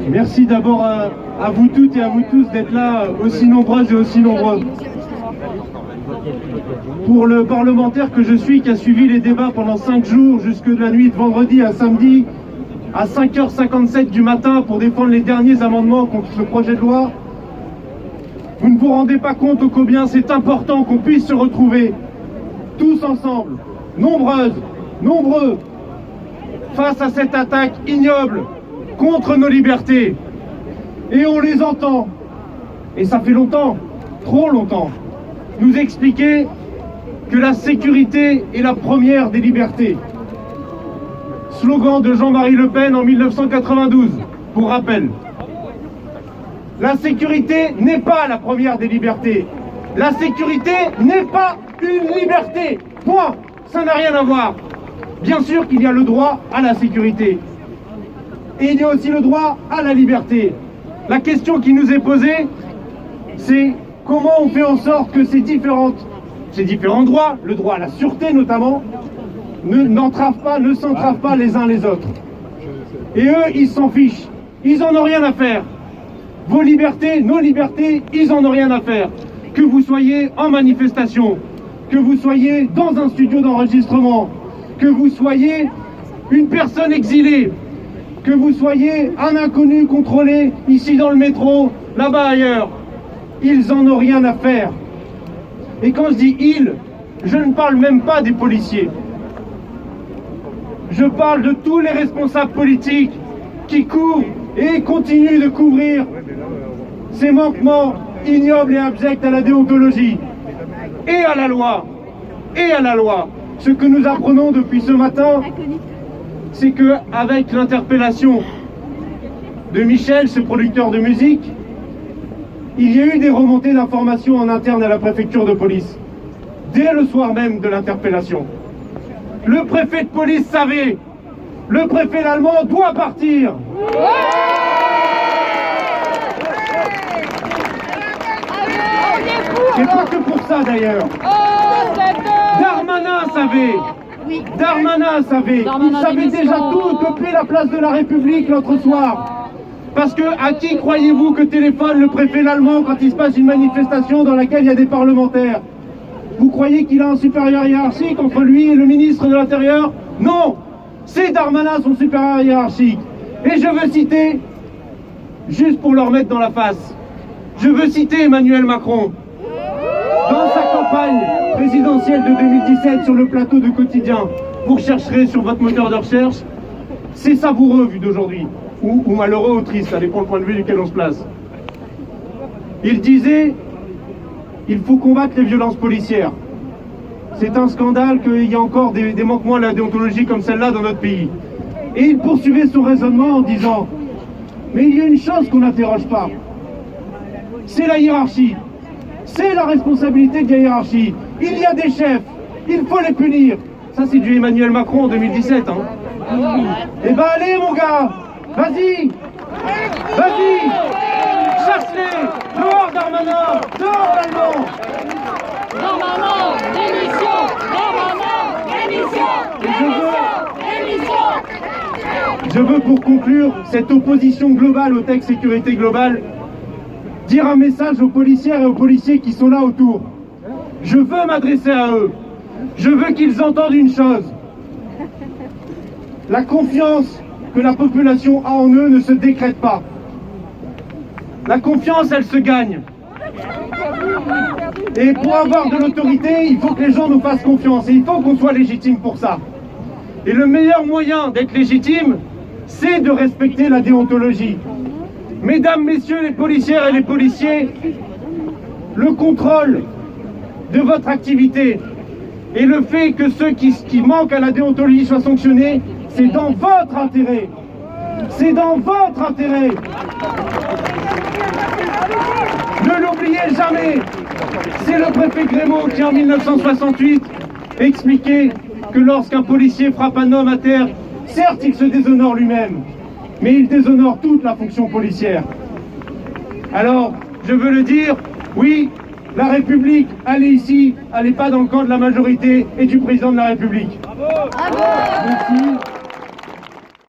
Merci d'abord à vous toutes et à vous tous d'être là aussi nombreuses et aussi nombreux. Pour le parlementaire que je suis, qui a suivi les débats pendant 5 jours, jusque de la nuit de vendredi à samedi, à 5h57 du matin pour défendre les derniers amendements contre ce projet de loi, vous ne vous rendez pas compte ô combien c'est important qu'on puisse se retrouver tous ensemble, nombreuses, nombreux, face à cette attaque ignoble contre nos libertés. Et on les entend, et ça fait longtemps, trop longtemps, nous expliquer que la sécurité est la première des libertés. Slogan de Jean-Marie Le Pen en 1992, pour rappel. La sécurité n'est pas la première des libertés. La sécurité n'est pas une liberté. Point. Ça n'a rien à voir. Bien sûr qu'il y a le droit à la sécurité. Et il y a aussi le droit à la liberté. La question qui nous est posée, c'est comment on fait en sorte que ces différents droits, le droit à la sûreté notamment, ne s'entravent pas les uns les autres. Et eux, ils s'en fichent. Ils en ont rien à faire. Vos libertés, nos libertés, ils en ont rien à faire. Que vous soyez en manifestation, que vous soyez dans un studio d'enregistrement, que vous soyez une personne exilée, que vous soyez un inconnu contrôlé ici dans le métro, là-bas ailleurs, ils en ont rien à faire. Et quand je dis ils, je ne parle même pas des policiers. Je parle de tous les responsables politiques qui couvrent et continuent de couvrir ces manquements ignobles et abjects à la déontologie et à la loi. Et à la loi. Ce que nous apprenons depuis ce matin, c'est qu'avec l'interpellation de Michel, ce producteur de musique, il y a eu des remontées d'informations en interne à la préfecture de police, dès le soir même de l'interpellation. Le préfet de police savait, le préfet allemand doit partir. Et pas que pour ça d'ailleurs. Darmanin savait. Darmanin savait. Il savait déjà tout depuis la place de la République l'autre soir. Parce que à qui croyez-vous que téléphone le préfet allemand quand il se passe une manifestation dans laquelle il y a des parlementaires? Vous croyez qu'il a un supérieur hiérarchique entre lui et le ministre de l'Intérieur? Non! C'est Darmanin son supérieur hiérarchique. Et je veux citer, juste pour leur mettre dans la face, je veux citer Emmanuel Macron. Dans sa campagne présidentielle de 2017 sur le plateau de Quotidien, vous rechercherez sur votre moteur de recherche, c'est savoureux vu d'aujourd'hui, ou malheureux ou triste, ça dépend le point de vue duquel on se place. Il disait, il faut combattre les violences policières. C'est un scandale qu'il y a encore des manquements à la déontologie comme celle-là dans notre pays. Et il poursuivait son raisonnement en disant, mais il y a une chose qu'on n'interroge pas, c'est la hiérarchie. C'est la responsabilité de la hiérarchie. Il y a des chefs, il faut les punir. Ça c'est du Emmanuel Macron en 2017. Eh ben allez mon gars, vas-y, vas-y, chasse-les, dehors Darmanin, dehors l'Allemand. Darmanin, démission, Darmanin, démission. Je veux pour conclure cette opposition globale au texte sécurité globale, dire un message aux policières et aux policiers qui sont là autour. Je veux m'adresser à eux. Je veux qu'ils entendent une chose. La confiance que la population a en eux ne se décrète pas. La confiance, elle se gagne. Et pour avoir de l'autorité, il faut que les gens nous fassent confiance. Et il faut qu'on soit légitime pour ça. Et le meilleur moyen d'être légitime, c'est de respecter la déontologie. Mesdames, messieurs les policières et les policiers, le contrôle de votre activité et le fait que ceux qui manquent à la déontologie soient sanctionnés, c'est dans votre intérêt. C'est dans votre intérêt. Ne l'oubliez jamais. C'est le préfet Grémaud qui, en 1968, expliquait que lorsqu'un policier frappe un homme à terre, certes, il se déshonore lui-même, mais il déshonore toute la fonction policière. Alors, je veux le dire, oui, La République, elle est ici, elle n'est pas dans le camp de la majorité et du président de la République. Bravo. Merci.